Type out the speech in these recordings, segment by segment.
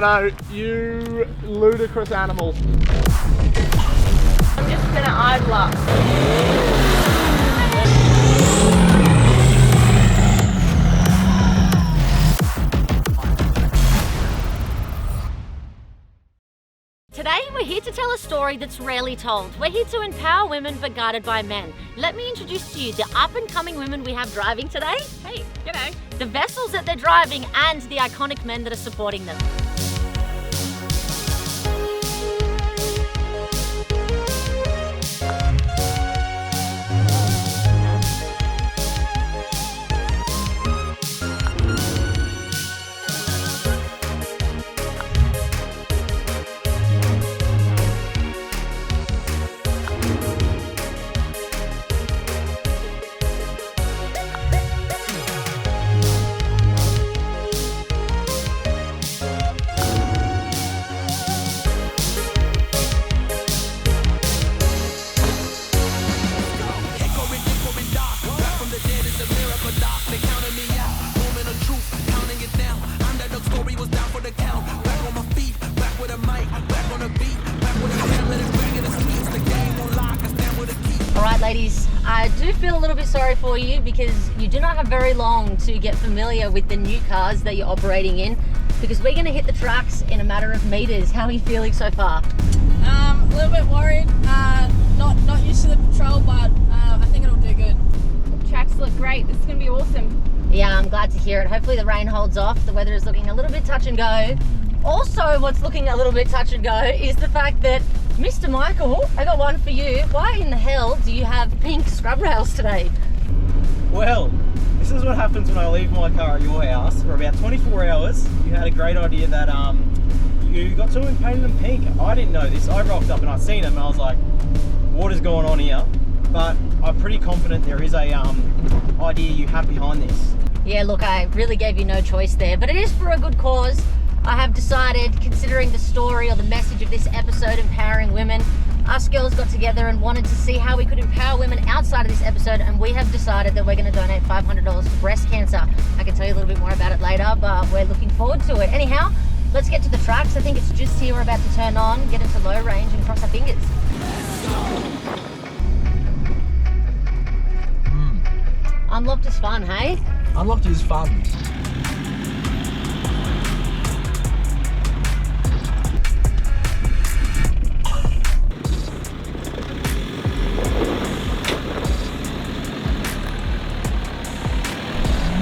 know, you ludicrous animal. I'm just gonna idle up. Today, we're here to tell a story that's rarely told. We're here to empower women but guided by men. Let me introduce to you the up-and-coming women we have driving today. Hey, g'day. The vessels that they're driving and the iconic men that are supporting them. Alright ladies, I do feel a little bit sorry for you because you do not have very long to get familiar with the new cars that you're operating in, because we're going to hit the tracks in a matter of meters. How are you feeling so far? A little bit worried, not used to the patrol, but I think it'll do good. The tracks look great, this is going to be awesome. Yeah, I'm glad to hear it. Hopefully the rain holds off. The weather is looking a little bit touch and go. Also, what's looking a little bit touch and go is the fact that Mr. Michael, I got one for you. Why in the hell do you have pink scrub rails today? Well, this is what happens when I leave my car at your house for about 24 hours. You had a great idea that you got two and painted them pink. I didn't know this. I rocked up and I seen them and I was like, what is going on here? But I'm pretty confident there is a idea you have behind this. Yeah, look, I really gave you no choice there, but it is for a good cause. I have decided, considering the story or the message of this episode, empowering women, us girls got together and wanted to see how we could empower women outside of this episode, and we have decided that we're going to donate $500 to breast cancer. I can tell you a little bit more about it later, but we're looking forward to it. Anyhow, let's get to the tracks. I think it's just here we're about to turn on, get into low range and cross our fingers. Unlocked is fun, hey? Unlocked is fun.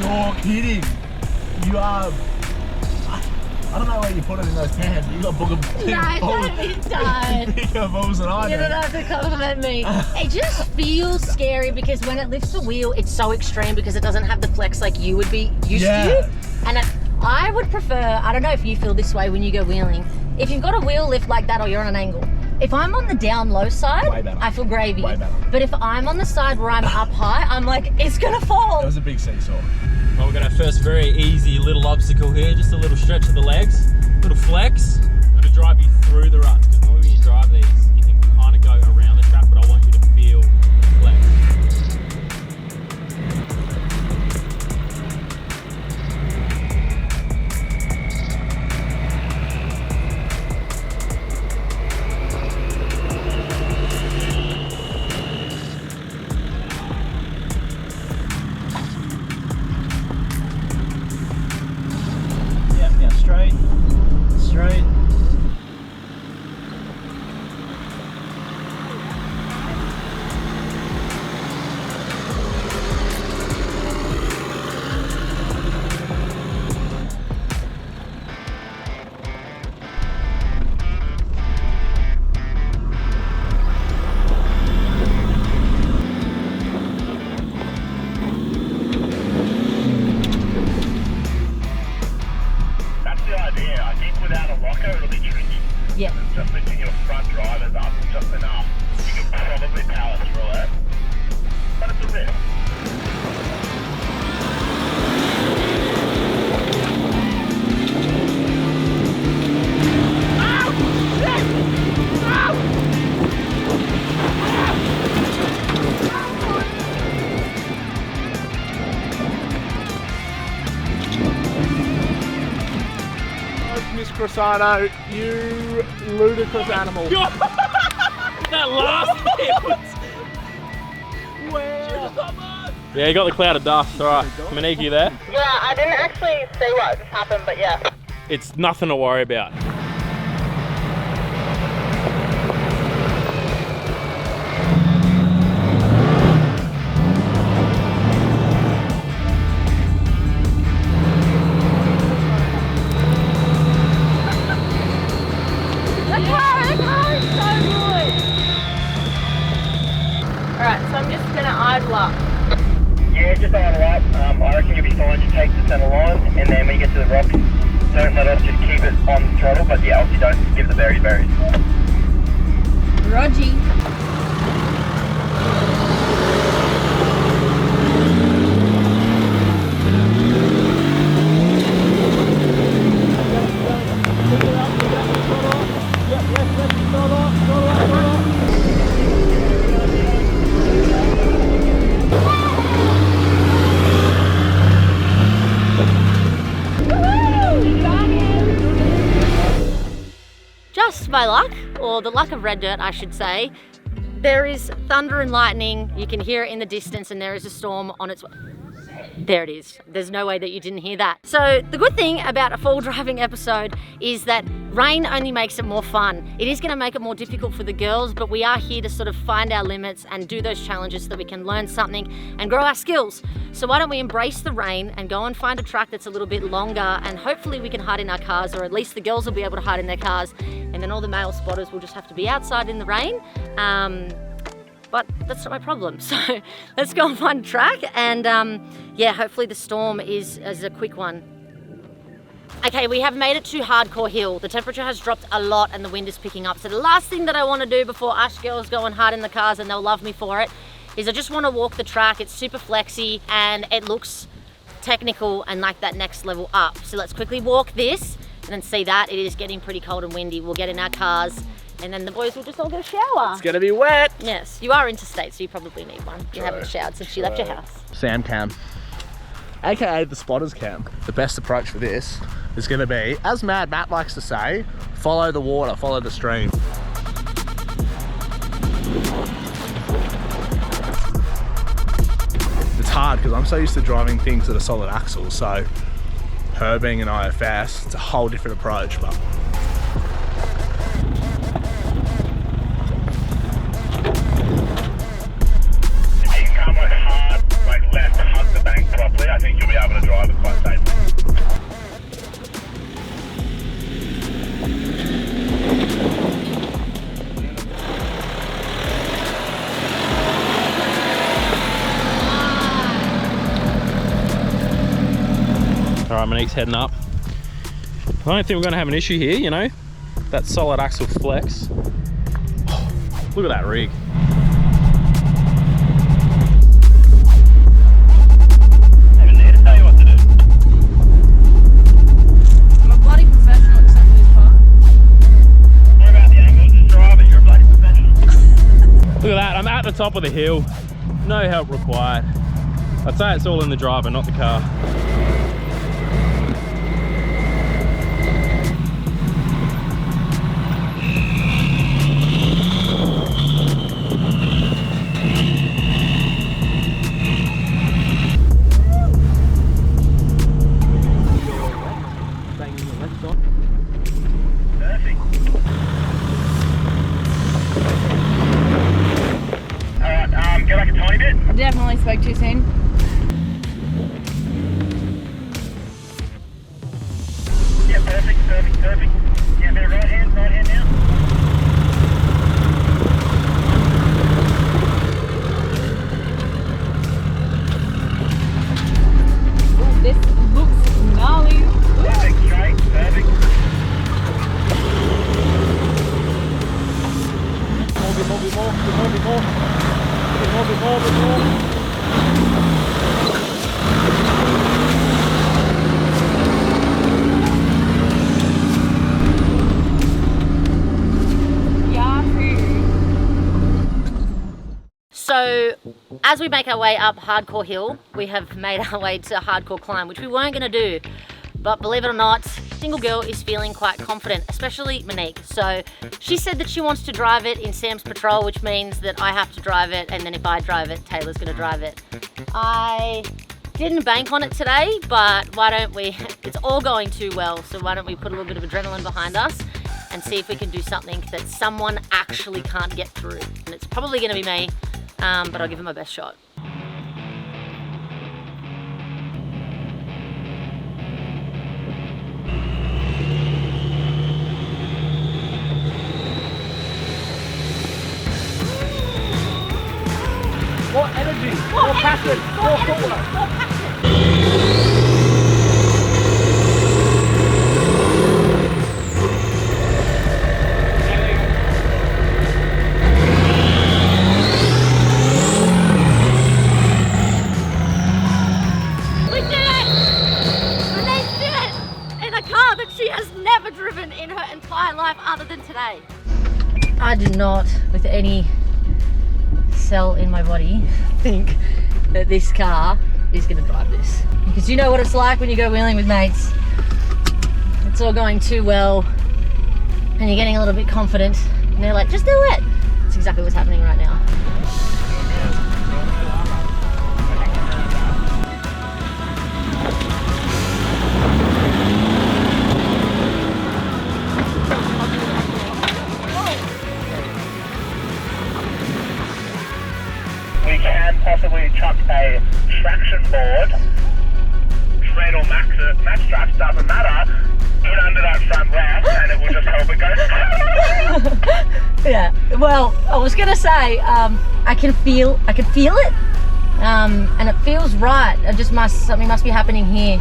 You're kidding. You are. I don't know where you put it in those pants. You got bigger balls than I do. You don't have to compliment me. It just feels scary because when it lifts the wheel, it's so extreme because it doesn't have the flex like you would be used to. And I would prefer, I don't know if you feel this way when you go wheeling, if you've got a wheel lift like that or you're on an angle, if I'm on the down low side, I feel gravy. Way better. But if I'm on the side where I'm up high, I'm like, it's gonna fall. It was a big seesaw. Well, we're going to first very easy little obstacle here, just a little stretch of the legs, little flex. I'm going to drive you through the ruts, because normally when you drive these, you can kind of go around the track, but I want you to feel the flex. Straight. Rosano, you ludicrous animal. That last bit was... Yeah, you got the cloud of dust. All right, Monique, you there? Yeah, I didn't actually see what just happened, but yeah. It's nothing to worry about. Alright, so I'm just gonna idle up. Yeah, just idle up. I reckon you'll be fine. Just take the centre line, and then when you get to the rocks, don't let off. Just keep it on the throttle, but yeah, obviously don't give the berries. Rogie. Just by luck, or the luck of red dirt, I should say, there is thunder and lightning. You can hear it in the distance, and there is a storm on its way. There it is. There's no way that you didn't hear that. So the good thing about a fall driving episode is that rain only makes it more fun. It is going to make it more difficult for the girls, but we are here to sort of find our limits and do those challenges so that we can learn something and grow our skills. So why don't we embrace the rain and go and find a track that's a little bit longer, and hopefully we can hide in our cars, or at least the girls will be able to hide in their cars, and then all the male spotters will just have to be outside in the rain. But that's not my problem. So let's go and find a track, and yeah, hopefully the storm is a quick one. Okay, we have made it to Hardcore Hill. The temperature has dropped a lot and the wind is picking up. So the last thing that I want to do before us girls go and hide in the cars, and they'll love me for it, is I just want to walk the track. It's super flexy and it looks technical and like that next level up. So let's quickly walk this and then see that. It is getting pretty cold and windy. We'll get in our cars, and then the boys will just all get a shower. It's gonna be wet. Yes, you are interstate, so you probably need one. You haven't showered since you left your house. Sam cam, aka the spotter's cam. The best approach for this is gonna be, as Mad Matt likes to say, follow the water, follow the stream. It's hard because I'm so used to driving things that are solid axles, so her being an IFS, it's a whole different approach, but I think you'll be able to drive it quite safely. All right, Monique's heading up. I don't think we're gonna have an issue here, you know? That solid axle flex. Oh, look at that rig. Look at that, I'm at the top of the hill. No help required. I'd say it's all in the driver, not the car. Definitely spoke too soon. Yeah, perfect. Yeah, a bit of right hand now. Ooh, this looks gnarly. Perfect, straight, perfect. more. So as we make our way up Hardcore Hill, we have made our way to Hardcore Climb, which we weren't going to do. But believe it or not, single girl is feeling quite confident, especially Monique. So she said that she wants to drive it in Sam's patrol, which means that I have to drive it, and then if I drive it, Taylor's gonna drive it. I didn't bank on it today, but why don't we, it's all going too well, so why don't we put a little bit of adrenaline behind us and see if we can do something that someone actually can't get through. And it's probably gonna be me, but I'll give it my best shot. More energy, more passion, more footwork. We did it! Renee did it! In a car that she has never driven in her entire life other than today. I do not, with any cell in my body, think that this car is going to drive this. Because you know what it's like when you go wheeling with mates. It's all going too well and you're getting a little bit confident and they're like, just do it. That's exactly what's happening right now. We can possibly chuck a traction board, tread or max track, doesn't matter, in under that front left and it will just help it go. Yeah, well, I was gonna say, I can feel it, and it feels right. Something must be happening here.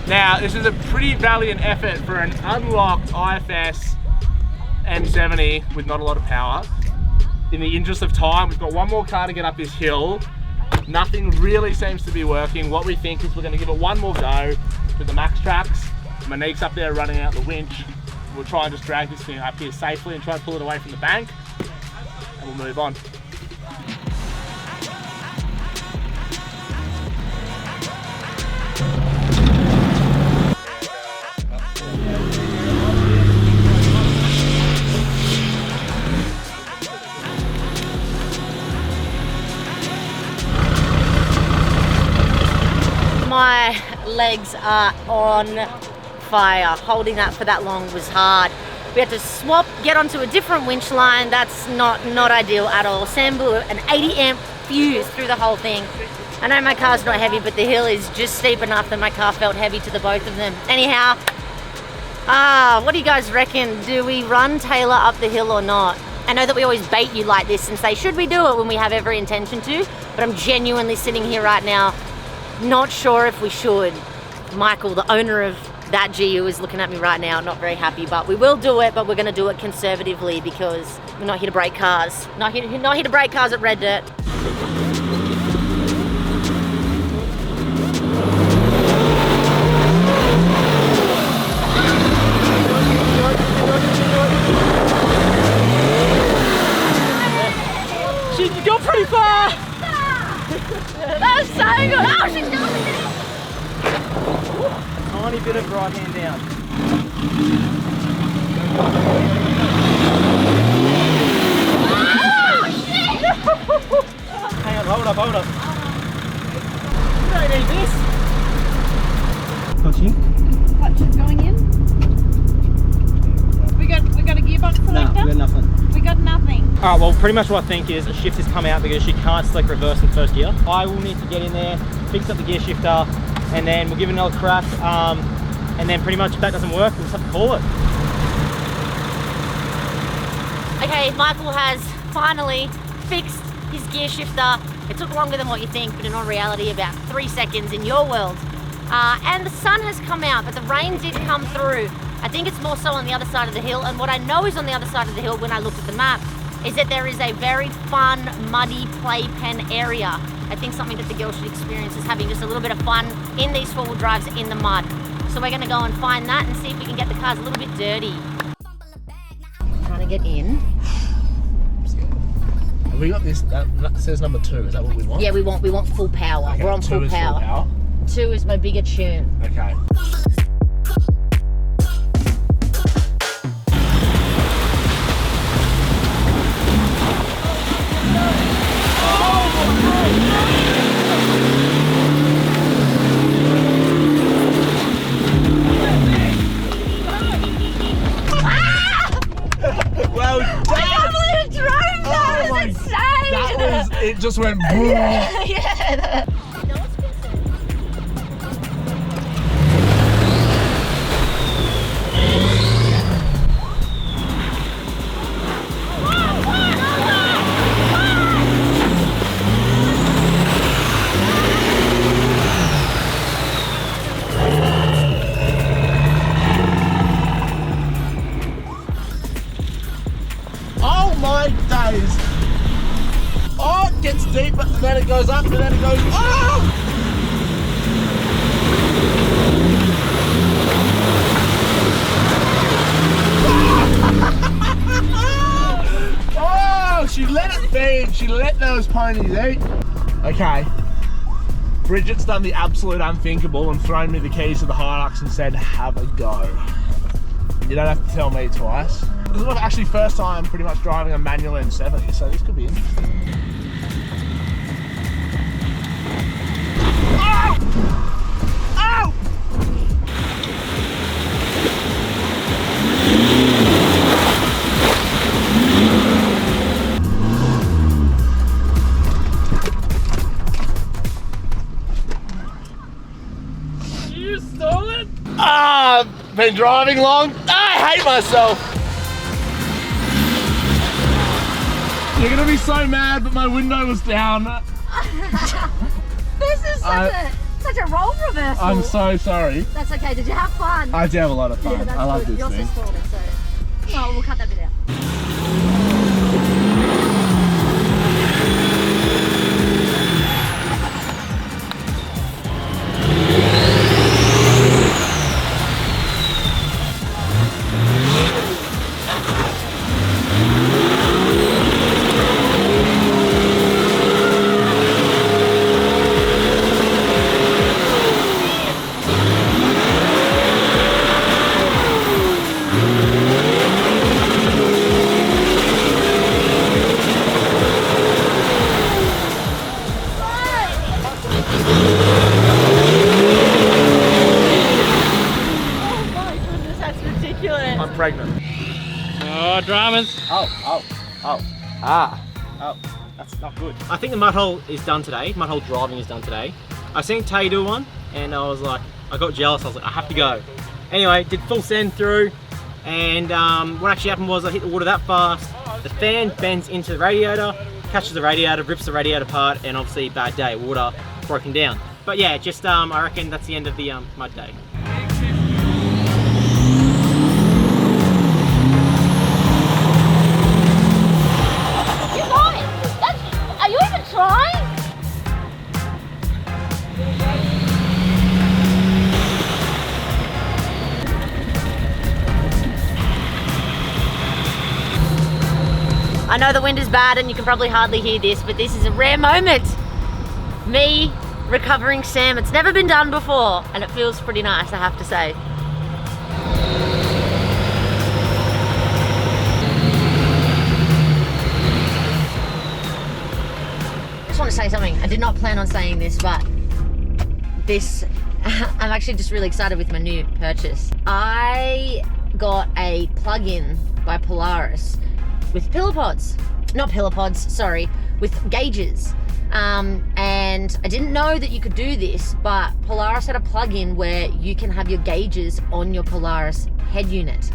Now, this is a pretty valiant effort for an unlocked IFS M70 with not a lot of power. In the interest of time, we've got one more car to get up this hill. Nothing really seems to be working. What we think is we're going to give it one more go with the max tracks. Monique's up there running out the winch. We'll try and just drag this thing up here safely and try and pull it away from the bank, and we'll move on. My legs are on fire. Holding that for that long was hard. We had to swap, get onto a different winch line. That's not ideal at all. Sam blew an 80 amp fuse through the whole thing. I know my car's not heavy, but the hill is just steep enough that my car felt heavy to the both of them. Anyhow, what do you guys reckon? Do we run Taylor up the hill or not? I know that we always bait you like this and say, should we do it, when we have every intention to, but I'm genuinely sitting here right now not sure if we should. Michael, the owner of that GU, is looking at me right now, not very happy, but we will do it, but we're gonna do it conservatively because we're not here to break cars. Not here to break cars at Red Dirt. She got pretty far! That was so good! Oh, she's going! Tiny bit of right hand down. Oh, shit! Hang on, hold up. You don't need this. Touching? Clutch is going in. We got a gearbox selector? No, we got nothing. We got nothing. Alright, well pretty much what I think is the shift has come out because she can't select reverse in first gear. I will need to get in there, fix up the gear shifter, and then we'll give it another crack. And then pretty much if that doesn't work, we'll just have to call it. Okay, Michael has finally fixed his gear shifter. It took longer than what you think, but in all reality, about 3 seconds in your world. And the sun has come out, but the rain did come through. I think it's more so on the other side of the hill, and what I know is on the other side of the hill when I looked at the map is that there is a very fun, muddy playpen area. I think something that the girls should experience is having just a little bit of fun in these four-wheel drives in the mud. So we're gonna go and find that and see if we can get the cars a little bit dirty. Trying to get in. Have we got this? That says number 2. Is that what we want? Yeah, we want full power. Okay, We're on 2 full is power. full power. 2 is my bigger tune. Okay. Well done! I can't believe it drove that! Oh my- It's insane! That was, it just went boom. Yeah. Oh my days! Oh, it gets deeper, and then it goes up, and then it goes. Oh! Oh, she let it feed. She let those ponies eat. Okay. Bridget's done the absolute unthinkable and thrown me the keys to the Hilux and said, have a go. You don't have to tell me twice. This is my actually first time pretty much driving a manual N70, so this could be interesting. Oh! Oh! You stole it? Ah, been driving long. I hate myself. You're gonna be so mad, but my window was down. This is such a role reversal. I'm so sorry. That's okay. Did you have fun? I did have a lot of fun. Yeah, that's I love good. this You also thing. stalled it, so no, we'll cut that bit out. Oh my goodness, that's ridiculous. I'm pregnant. Oh, dramas. Oh, that's not good. I think the mud hole is done today. Mud hole driving is done today. I seen Tay do one, and I was like, I got jealous. I was like, I have to go. Anyway, did full send through, and what actually happened was I hit the water that fast. The fan bends into the radiator, catches the radiator, rips the radiator apart, and obviously bad day, water broken down. But yeah, just I reckon that's the end of the mud day. You guys, are you even trying? I know the wind is bad and you can probably hardly hear this, but this is a rare moment. Me recovering Sam. It's never been done before and it feels pretty nice, I have to say. I just want to say something. I did not plan on saying this, but this, I'm actually just really excited with my new purchase. I got a plug-in by Polaris with pillar pods. Not pillar pods, sorry, with gauges. And I didn't know that you could do this, but Polaris had a plug-in where you can have your gauges on your Polaris head unit,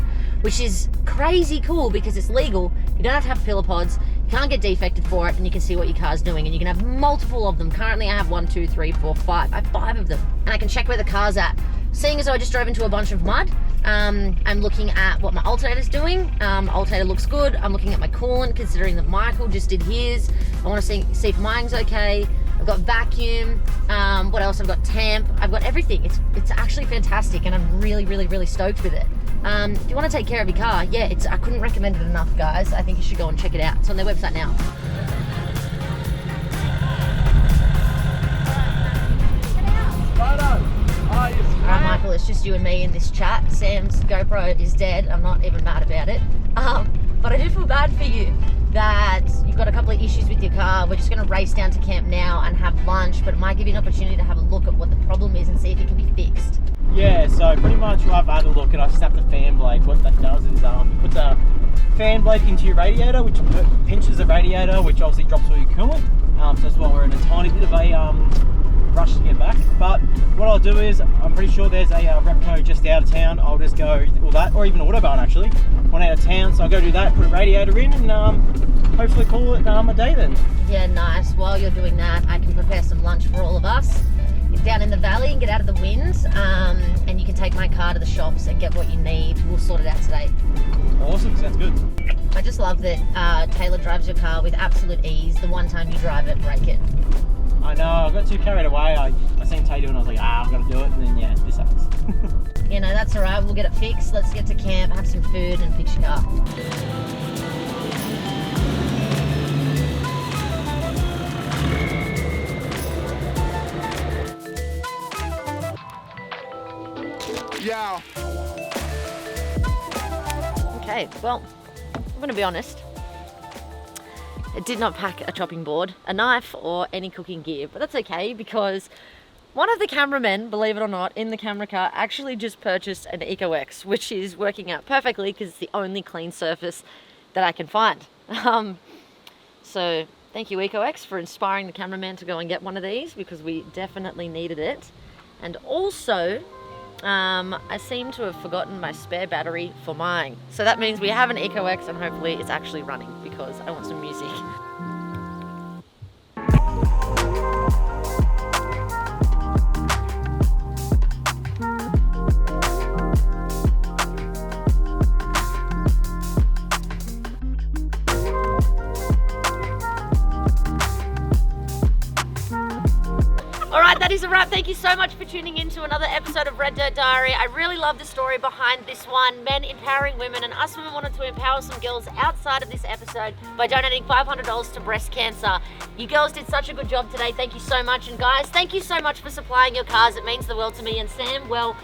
which is crazy cool because it's legal. You don't have to have pillar pods, you can't get defected for it, and you can see what your car's doing, and you can have multiple of them. Currently I have 1, 2, 3, 4, 5. I have 5 of them, and I can check where the car's at. Seeing as I just drove into a bunch of mud, I'm looking at what my alternator's doing. Alternator looks good. I'm looking at my coolant, considering that Michael just did his. I want to see if mine's okay. I've got vacuum. What else? I've got temp. I've got everything. It's actually fantastic, and I'm really, really, really stoked with it. If you want to take care of your car, yeah, I couldn't recommend it enough, guys. I think you should go and check it out. It's on their website now. Alright, Michael, it's just you and me in this chat. Sam's GoPro is dead. I'm not even mad about it. But I do feel bad for you that you've got a couple of issues with your car. We're just going to race down to camp now and have lunch, but it might give you an opportunity to have a look at what the problem is and see if it can be fixed. Yeah, so pretty much I've had a look and I've snapped the fan blade. What that does is puts a fan blade into your radiator, which pinches the radiator, which obviously drops all your coolant. So that's why we're in a tiny bit of a rush to get back. But what I'll do is, I'm pretty sure there's a Repco just out of town. I'll just go, or that, or even Autobarn actually, one out of town. So I'll go do that, put a radiator in, and hopefully call it a day then. Yeah, nice. While you're doing that, I can prepare some lunch for all of us. Get down in the valley and get out of the wind, and you can take my car to the shops and get what you need. We'll sort it out today. Awesome, sounds good. I just love that Taylor drives your car with absolute ease. The one time you drive it, break it. I know, I got too carried away. I seen Tay do it and I was like, I'm gonna do it, and then yeah, this happens. You know, that's alright, we'll get it fixed. Let's get to camp, have some food and fix your car. Yeah. Okay, well, I'm gonna be honest. It did not pack a chopping board, a knife, or any cooking gear, but that's okay because one of the cameramen, believe it or not, in the camera car actually just purchased an EcoX, which is working out perfectly because it's the only clean surface that I can find. So thank you, EcoX, for inspiring the cameraman to go and get one of these because we definitely needed it. And also, I seem to have forgotten my spare battery for mine. So that means we have an EcoX and hopefully it's actually running because I want some music. Alright, that is a wrap. Thank you so much for tuning in to another episode of Red Dirt Diary. I really love the story behind this one. Men empowering women, and us women wanted to empower some girls outside of this episode by donating $500 to breast cancer. You girls did such a good job today. Thank you so much. And guys, thank you so much for supplying your cars. It means the world to me. And Sam, well,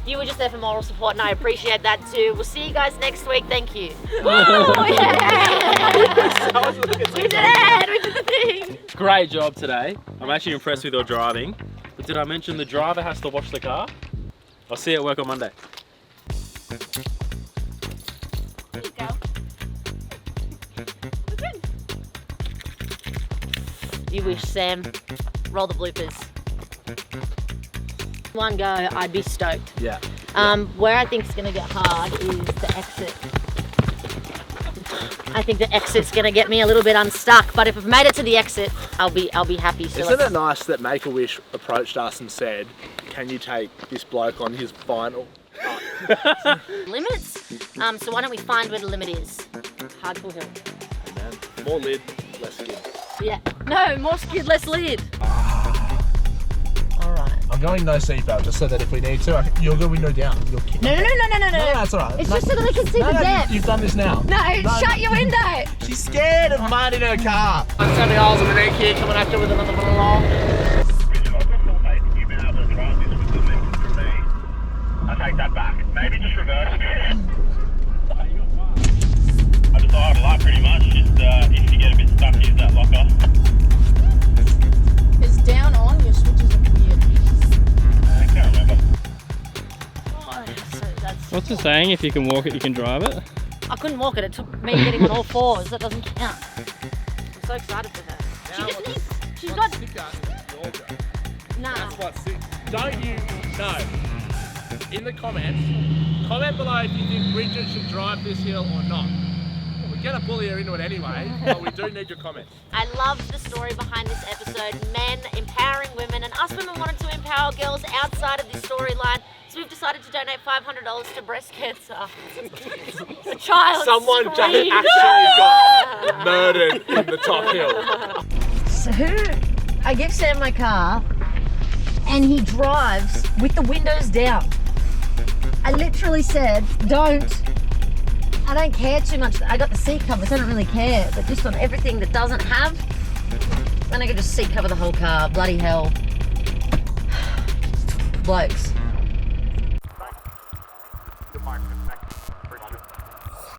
you were just there for moral support and I appreciate that too. We'll see you guys next week. Thank you. Oh, yeah! We did it! We did the thing! Great job today. I'm actually impressed with your driving. But did I mention the driver has to wash the car? I'll see you at work on Monday. There you go. You wish, Sam. Roll the bloopers. One go, I'd be stoked. Yeah. Where I think it's going to get hard is the exit. I think the exit's going to get me a little bit unstuck, but if I've made it to the exit, I'll be happy. So Isn't it nice that Make-A-Wish approached us and said, can you take this bloke on his final limits? So why don't we find where the limit is? Hardcore hill. man? More lid, less skid. Yeah. No, more skid, less lid. Alright. I'm going no seatbelt just so that if we need to, you'll go window down. You'll kick No, that's alright. It's just so that I can see the depth. You've done this now. No, shut your window. She's scared of mud in her car. I'm Sammy Holes on the neck here, coming after with another one along. I take that back. Maybe just reverse a bit. I just idle up pretty much. Just if you get a bit stuck, use that locker. It's down on, your switches are weird. I can't remember. So that's What's it saying? If you can walk it, you can drive it? I couldn't walk it. It took me getting on all fours. That doesn't count. I'm so excited for her. She just needs. She's got. Nah. That's what's sick. Don't you know? In the comments, comment below if you think Bridget should drive this hill or not. We're gonna bully her into it anyway, but we do need your comments. I love the story behind this episode. Men empowering women, and us women wanted to empower girls outside of this storyline. So we've decided to donate $500 to breast cancer. A child Someone just screamed. actually got murdered in the top hill. So I give Sam my car and he drives with the windows down. I literally said, I don't care too much. I got the seat covers, I don't really care, but just on everything that doesn't have, then I could just seat cover the whole car. Bloody hell. Blokes.